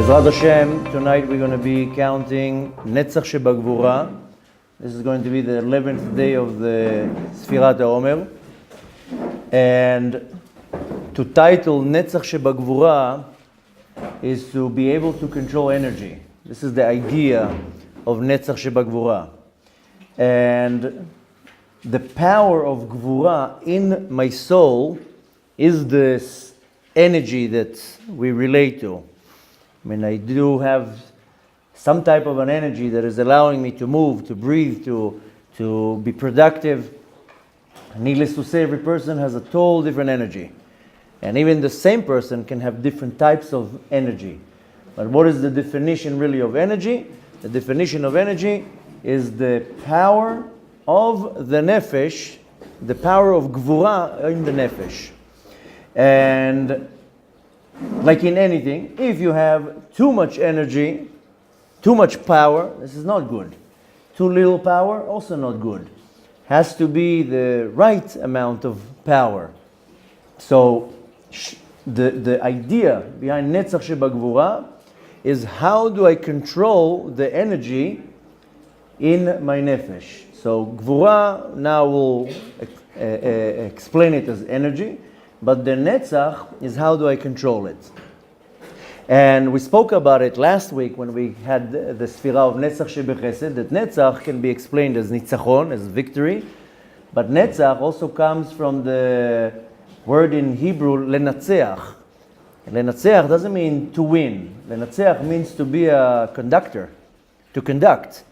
Bezrat Hashem, tonight we're going to be counting Netzach Shebagvura. This is going to be the 11th day of the Sfirat Omer. And to title Netzach Shebagvura is to be able to control energy. This is the idea of Netzach Shebagvura. And the power of Gvura in my soul is this energy that we relate to. I mean, I do have some type of an energy that is allowing me to move, to breathe, to be productive. Needless to say, every person has a total different energy. And even the same person can have different types of energy. But what is the definition really of energy? The definition of energy is the power of the nefesh, the power of gvura in the nefesh. And like in anything, if you have too much energy, too much power, this is not good. Too little power, also not good. Has to be the right amount of power. So the idea behind Netzach Shebagvura is how do I control the energy in my nefesh. So Gvura now will explain it as energy, but the Netzach is how do I control it. And we spoke about it last week when we had the Sfira of Netzach Shebechesed, that Netzach can be explained as Nitzachon, as victory, but Netzach also comes from the word in Hebrew, Lenatzeach. Lenatzeach doesn't mean to win. Lenatzeach means to be a conductor, to conduct.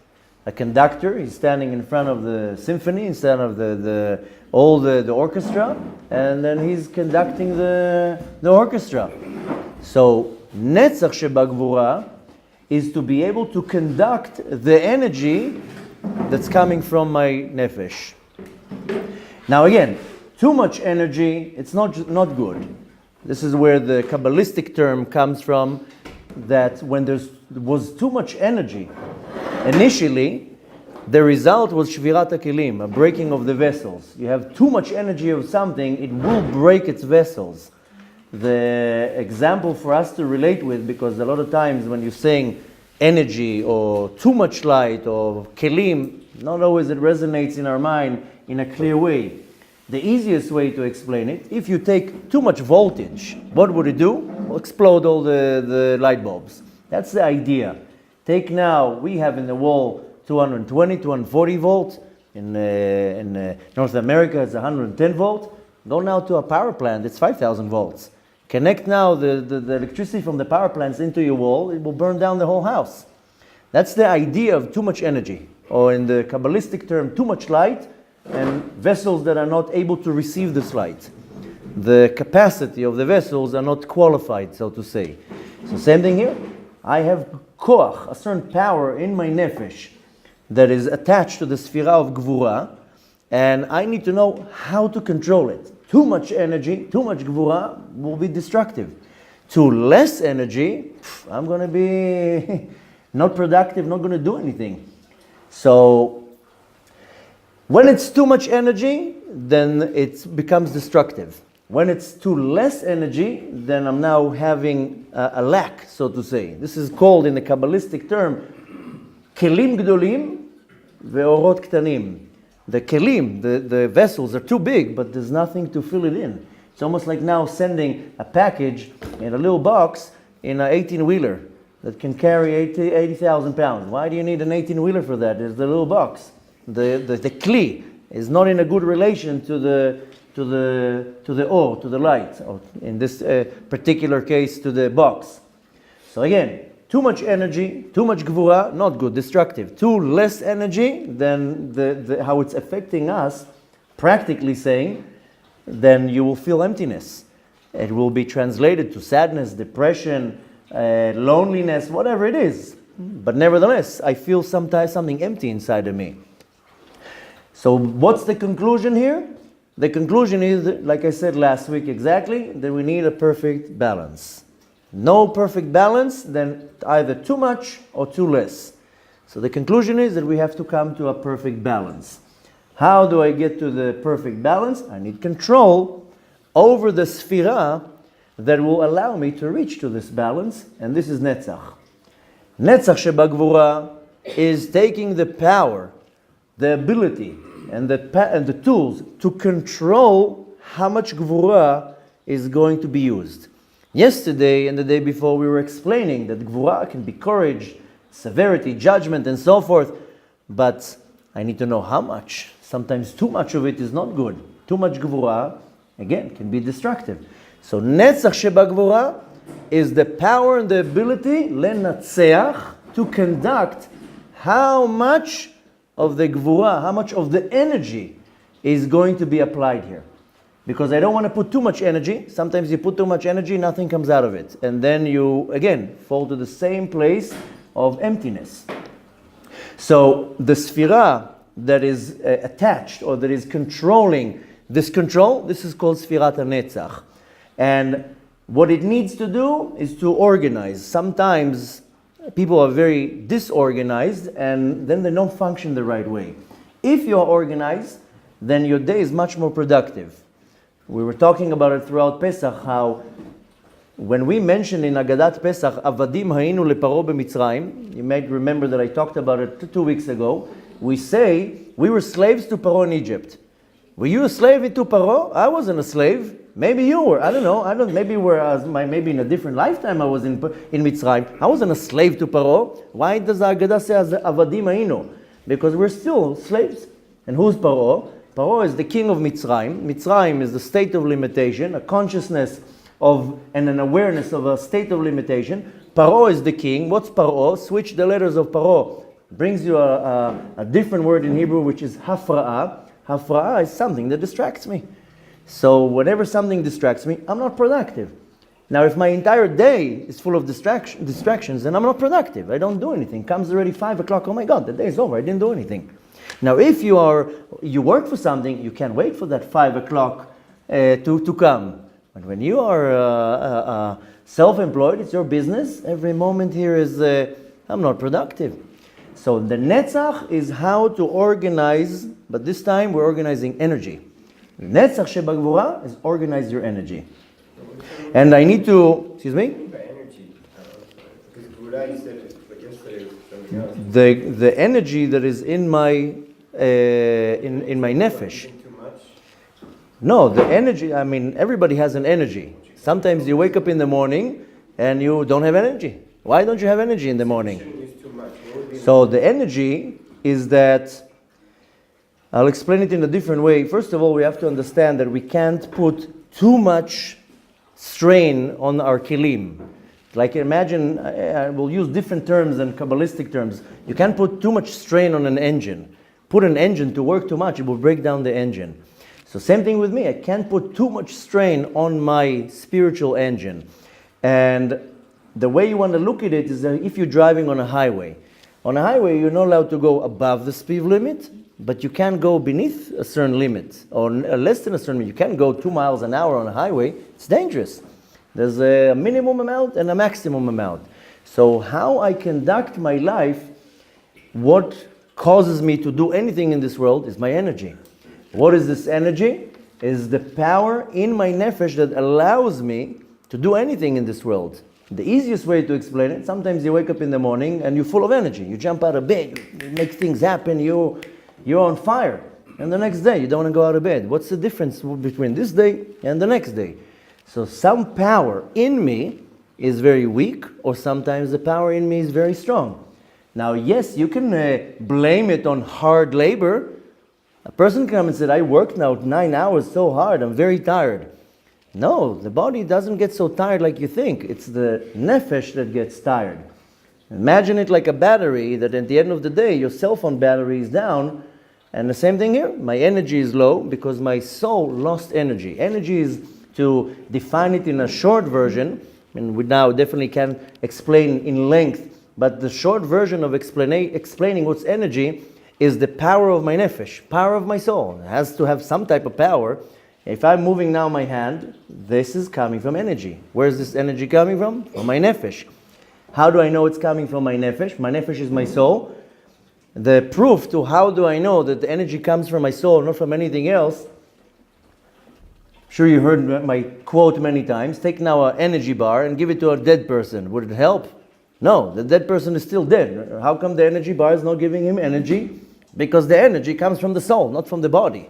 A conductor, he's standing in front of the symphony, in front of the orchestra, and then he's conducting the orchestra. So, Netzach Shebagvura is to be able to conduct the energy that's coming from my nefesh. Now again, too much energy, it's not good. This is where the Kabbalistic term comes from, that when there was too much energy, initially, the result was shvirat hakelim, a breaking of the vessels. You have too much energy of something, it will break its vessels. The example for us to relate with, because a lot of times when you're saying energy or too much light or kelim, not always it resonates in our mind in a clear way. The easiest way to explain it, if you take too much voltage, what would it do? It will explode all the light bulbs. That's the idea. Take now, we have in the wall 220, 240 volt. In North America, it's 110 volt. Go now to a power plant, it's 5,000 volts. Connect now the electricity from the power plants into your wall, it will burn down the whole house. That's the idea of too much energy. Or in the Kabbalistic term, too much light and vessels that are not able to receive this light. The capacity of the vessels are not qualified, so to say. So same thing here. I have koach, a certain power in my nefesh that is attached to the sfira of gvura, and I need to know how to control it. Too much energy, too much gvura will be destructive. Too less energy, I'm going to be not productive, not going to do anything. So when it's too much energy, then it becomes destructive. When it's too less energy, then I'm now having a lack, so to say. This is called in the Kabbalistic term, kelim gdolim ve'orot ktanim. The kelim, the vessels are too big, but there's nothing to fill it in. It's almost like now sending a package in a little box in an 18-wheeler that can carry 80,000 pounds. Why do you need an 18-wheeler for that? There's the little box. The kli is not in a good relation to the ore, to the light, or in this particular case, to the box. So again, too much energy, too much gvura, not good, destructive. Too less energy, then how it's affecting us, practically saying, then you will feel emptiness. It will be translated to sadness, depression, loneliness, whatever it is. But nevertheless, I feel sometimes something empty inside of me. So what's the conclusion here? The conclusion is, like I said last week exactly, that we need a perfect balance. No perfect balance, then either too much or too less. So the conclusion is that we have to come to a perfect balance. How do I get to the perfect balance? I need control over the sfira that will allow me to reach to this balance, and this is Netzach. Netzach Shebagvura is taking the power, the ability, and the tools to control how much Gvura is going to be used. Yesterday and the day before we were explaining that Gvura can be courage, severity, judgment, and so forth, but I need to know how much. Sometimes too much of it is not good. Too much Gvura, again, can be destructive. So Netzach Shebagvura is the power and the ability, lenatzeach, to conduct how much of the Gvura, how much of the energy is going to be applied here. Because I don't want to put too much energy. Sometimes you put too much energy, nothing comes out of it. And then you, again, fall to the same place of emptiness. So the Sphira that is attached or that is controlling this control, this is called Sfirat HaNetzach. And what it needs to do is to organize. Sometimes people are very disorganized and then they don't function the right way. If you are organized, then your day is much more productive. We were talking about it throughout Pesach, how when we mentioned in Agadat Pesach, Avadim hayinu leparo b'Mitzrayim, you might remember that I talked about it 2 weeks ago, we say we were slaves to Paro in Egypt. Were you a slave to Paro? I wasn't a slave. Maybe you were. I don't know. Maybe in a different lifetime I was in Mitzrayim. I wasn't a slave to Paro. Why does the Agadah say Avadim hayinu? Because we're still slaves. And who's Paro? Paro is the king of Mitzrayim. Mitzrayim is the state of limitation, a consciousness of and an awareness of a state of limitation. Paro is the king. What's Paro? Switch the letters of Paro. Brings you a different word in Hebrew, which is hafra'ah. Hafra'ah is something that distracts me. So whenever something distracts me, I'm not productive. Now, if my entire day is full of distractions, then I'm not productive. I don't do anything. Comes already 5 o'clock. Oh my God, the day is over. I didn't do anything. Now, if you work for something, you can't wait for that 5 o'clock to come. But when you are self-employed, it's your business. Every moment here is, I'm not productive. So the Netzach is how to organize, but this time we're organizing energy. Netzach Shebagvura is organize your energy. And I need to, excuse me? The energy that is in my in my nefesh. No, the energy, I mean, everybody has an energy. Sometimes you wake up in the morning and you don't have energy. Why don't you have energy in the morning? So the energy is that, I'll explain it in a different way. First of all, we have to understand that we can't put too much strain on our kilim. Like imagine, we'll use different terms than Kabbalistic terms. You can't put too much strain on an engine. Put an engine to work too much, it will break down the engine. So same thing with me. I can't put too much strain on my spiritual engine. And the way you want to look at it is that if you're driving on a highway. On a highway, you're not allowed to go above the speed limit, but you can't go beneath a certain limit, or less than a certain limit. You can't go 2 miles an hour on a highway. It's dangerous. There's a minimum amount and a maximum amount. So how I conduct my life, what causes me to do anything in this world is my energy. What is this energy? Is the power in my nefesh that allows me to do anything in this world. The easiest way to explain it, sometimes you wake up in the morning and you're full of energy. You jump out of bed, you make things happen, you're on fire. And the next day, you don't want to go out of bed. What's the difference between this day and the next day? So some power in me is very weak, or sometimes the power in me is very strong. Now, yes, you can blame it on hard labor. A person can come and say, I worked now 9 hours so hard, I'm very tired. No, the body doesn't get so tired like you think. It's the nefesh that gets tired. Imagine it like a battery that at the end of the day, your cell phone battery is down. And the same thing here. My energy is low because my soul lost energy. Energy is, to define it in a short version, and we now definitely can explain in length, but the short version of explaining what's energy is the power of my nefesh, power of my soul. It has to have some type of power. If I'm moving now my hand, this is coming from energy. Where is this energy coming from? From my nefesh. How do I know it's coming from my nefesh? My nefesh is my soul. The proof to how do I know that the energy comes from my soul, not from anything else, Sure, you heard my quote many times. Take now an energy bar and give it to a dead person. Would it help? No, the dead person is still dead. How come the energy bar is not giving him energy? Because the energy comes from the soul, not from the body.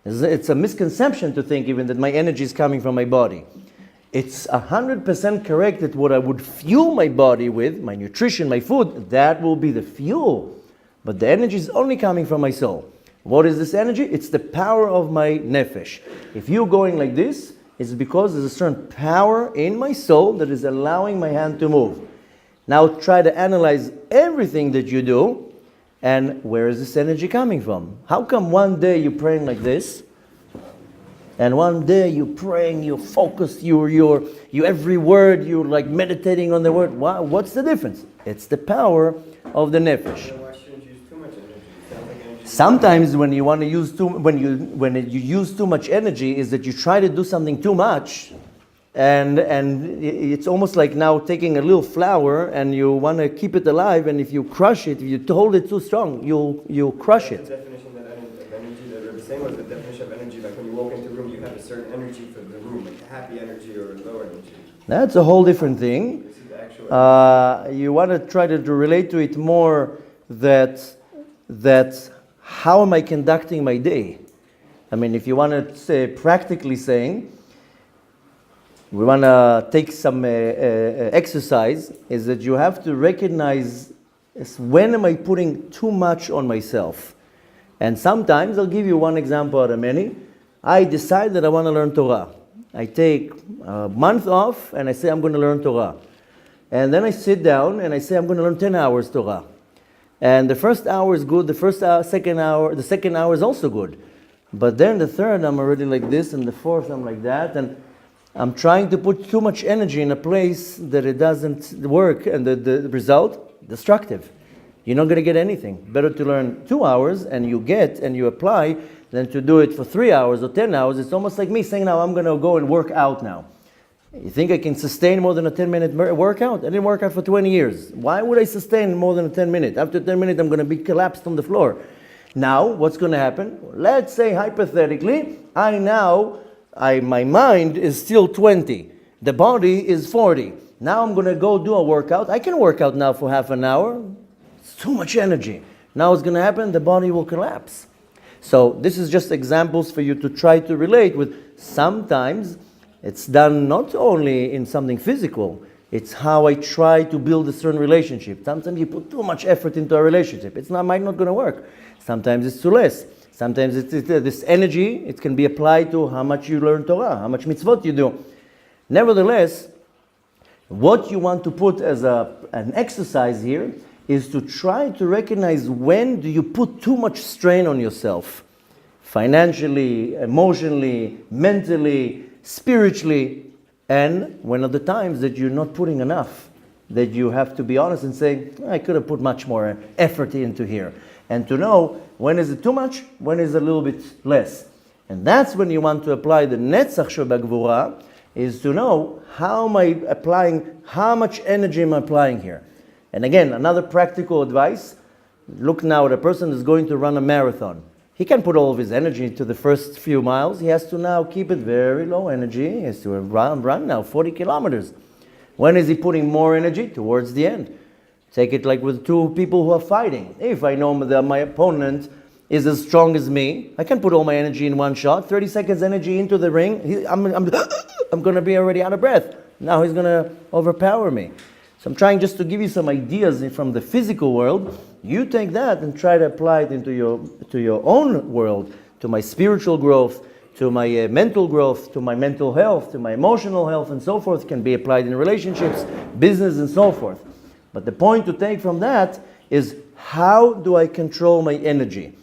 It's a misconception to think even that my energy is coming from my body. It's 100% correct that what I would fuel my body with, my nutrition, my food, that will be the fuel. But the energy is only coming from my soul. What is this energy? It's the power of my nefesh. If you're going like this, it's because there's a certain power in my soul that is allowing my hand to move. Now try to analyze everything that you do, and where is this energy coming from? How come one day you're praying like this, and one day you're praying, you're focused, you every word, you're like meditating on the word? What's the difference? It's the power of the nefesh. Sometimes when you want to use when you use too much energy, is that you try to do something too much, and it's almost like now taking a little flower and you want to keep it alive, and if you crush it, if you hold it too strong, you'll crush it. The definition of energy that Rabbi saying was the definition of energy, like when you walk into a room, you have a certain energy for the room, like a happy energy or a low energy. That's a whole different thing. This is the actual You want to try to relate to it more that how am I conducting my day? I mean, if you want to say practically saying, we want to take some exercise, is that you have to recognize when am I putting too much on myself. And sometimes, I'll give you one example out of many. I decide that I want to learn Torah. I take a month off and I say I'm going to learn Torah. And then I sit down and I say I'm going to learn 10 hours Torah. And the first hour is good, the second hour is also good. But then the third, I'm already like this, and the fourth, I'm like that, and I'm trying to put too much energy in a place that it doesn't work, and the result, destructive. You're not going to get anything. Better to learn 2 hours, and you apply, than to do it for 3 hours or 10 hours. It's almost like me saying, now I'm going to go and work out now. You think I can sustain more than a 10-minute workout? I didn't work out for 20 years. Why would I sustain more than a 10 minutes? After 10 minutes, I'm going to be collapsed on the floor. Now, what's going to happen? Let's say, hypothetically, my mind is still 20. The body is 40. Now I'm going to go do a workout. I can work out now for half an hour. It's too much energy. Now what's going to happen? The body will collapse. So this is just examples for you to try to relate with. Sometimes it's done not only in something physical, it's how I try to build a certain relationship. Sometimes you put too much effort into a relationship. Might not going to work. Sometimes it's too less. Sometimes it's this energy, it can be applied to how much you learn Torah, how much mitzvot you do. Nevertheless, what you want to put as an exercise here is to try to recognize when do you put too much strain on yourself. Financially, emotionally, mentally, spiritually, and when are the times that you're not putting enough, that you have to be honest and say, I could have put much more effort into here. And to know when is it too much, when is it a little bit less. And that's when you want to apply the Netzach Shebagvura, is to know how am I applying, how much energy am I applying here. And again, another practical advice, look now at a person who's going to run a marathon. He can put all of his energy into the first few miles. He has to now keep it very low energy. He has to run now 40 kilometers. When is he putting more energy? Towards the end. Take it like with two people who are fighting. If I know that my opponent is as strong as me, I can put all my energy in one shot. 30 seconds energy into the ring. I'm going to be already out of breath. Now he's going to overpower me. So I'm trying just to give you some ideas from the physical world. You take that and try to apply it into your own world, to my spiritual growth, to my mental growth, to my mental health, to my emotional health, and so forth. It can be applied in relationships, business, and so forth. But the point to take from that is, how do I control my energy?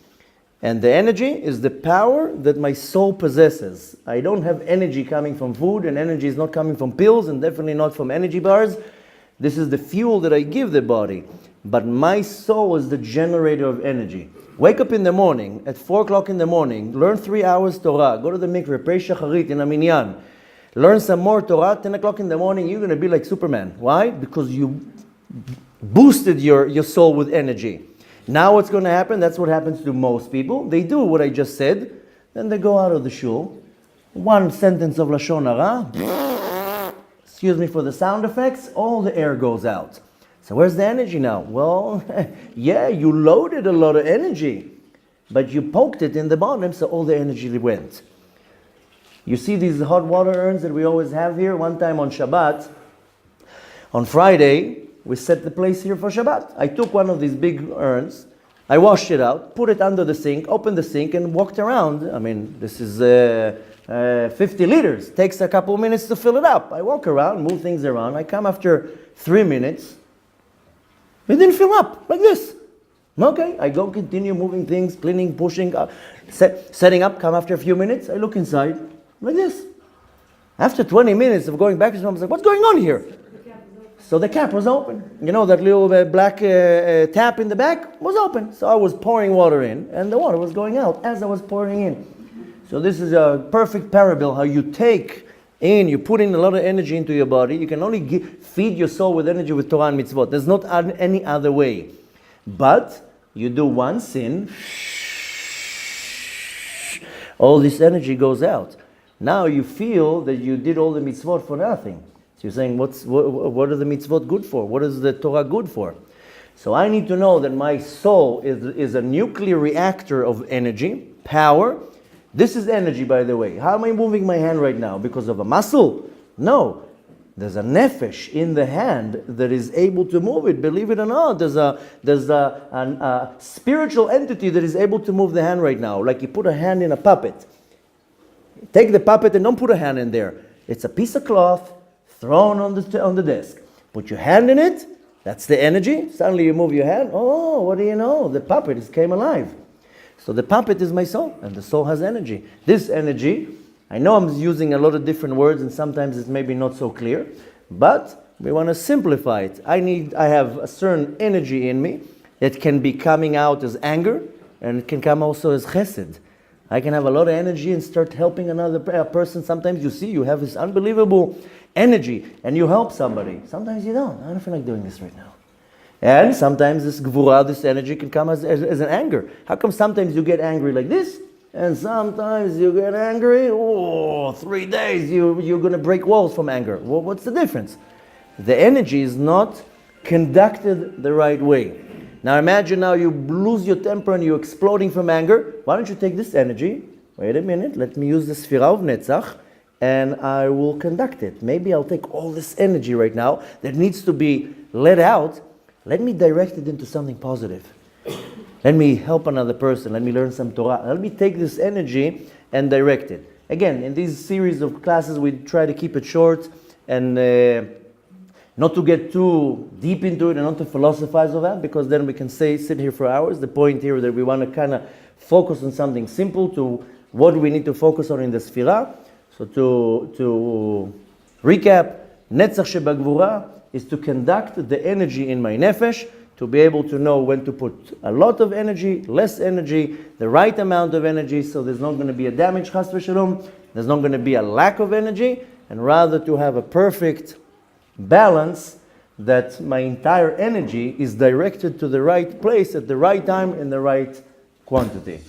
And the energy is the power that my soul possesses. I don't have energy coming from food, and energy is not coming from pills, and definitely not from energy bars. This is the fuel that I give the body. But my soul is the generator of energy. Wake up in the morning, at 4 o'clock in the morning, learn 3 hours Torah, go to the mikveh, pray shacharit in a minyan, learn some more Torah, 10 o'clock in the morning, you're going to be like Superman. Why? Because you boosted your soul with energy. Now what's going to happen? That's what happens to most people. They do what I just said, then they go out of the shul, one sentence of Lashon Hara, excuse me for the sound effects, all the air goes out. So where's the energy now? Well, yeah, you loaded a lot of energy, but you poked it in the bottom, so all the energy went. You see these hot water urns that we always have here? One time on Shabbat, on Friday, we set the place here for Shabbat. I took one of these big urns, I washed it out, put it under the sink, opened the sink, and walked around. I mean, this is 50 liters. Takes a couple minutes to fill it up. I walk around, move things around. I come after 3 minutes. It didn't fill up, like this. Okay, I go continue moving things, cleaning, pushing, setting up, come after a few minutes. I look inside, like this. After 20 minutes of going back to home, I was like, what's going on here? So the cap was open. You know, that little black tap in the back was open. So I was pouring water in, and the water was going out as I was pouring in. So this is a perfect parable, how you take in, you put in a lot of energy into your body. You can only feed your soul with energy with Torah and mitzvot. There's not any other way. But you do one sin, all this energy goes out. Now you feel that you did all the mitzvot for nothing. So you're saying, what are the mitzvot good for? What is the Torah good for? So I need to know that my soul is a nuclear reactor of energy, power. This is energy, by the way. How am I moving my hand right now? Because of a muscle? No. There's a nefesh in the hand that is able to move it. Believe it or not, there's a spiritual entity that is able to move the hand right now. Like you put a hand in a puppet. Take the puppet and don't put a hand in there. It's a piece of cloth thrown on the desk. Put your hand in it. That's the energy. Suddenly you move your hand. Oh, what do you know? The puppet came alive. So the puppet is my soul, and the soul has energy. This energy, I know I'm using a lot of different words, and sometimes it's maybe not so clear, but we want to simplify it. I have a certain energy in me that can be coming out as anger, and it can come also as chesed. I can have a lot of energy and start helping another person. Sometimes you see you have this unbelievable energy, and you help somebody. Sometimes you don't. I don't feel like doing this right now. And sometimes this gvura, this energy, can come as an anger. How come sometimes you get angry like this, and sometimes you get angry, 3 days, you're going to break walls from anger? Well, what's the difference? The energy is not conducted the right way. Now imagine now you lose your temper and you're exploding from anger. Why don't you take this energy, wait a minute, let me use the Sfira of Netzach, and I will conduct it. Maybe I'll take all this energy right now that needs to be let out. Let me direct it into something positive. Let me help another person. Let me learn some Torah. Let me take this energy and direct it. Again, in these series of classes, we try to keep it short and not to get too deep into it and not to philosophize of that, because then we can sit here for hours. The point here is that we want to kind of focus on something simple to what we need to focus on in the Sfira. So to recap, Netzach Shebagvura is to conduct the energy in my nefesh, to be able to know when to put a lot of energy, less energy, the right amount of energy, so there's not going to be a damage, chas v'shalom, there's not going to be a lack of energy, and rather to have a perfect balance that my entire energy is directed to the right place at the right time in the right quantity.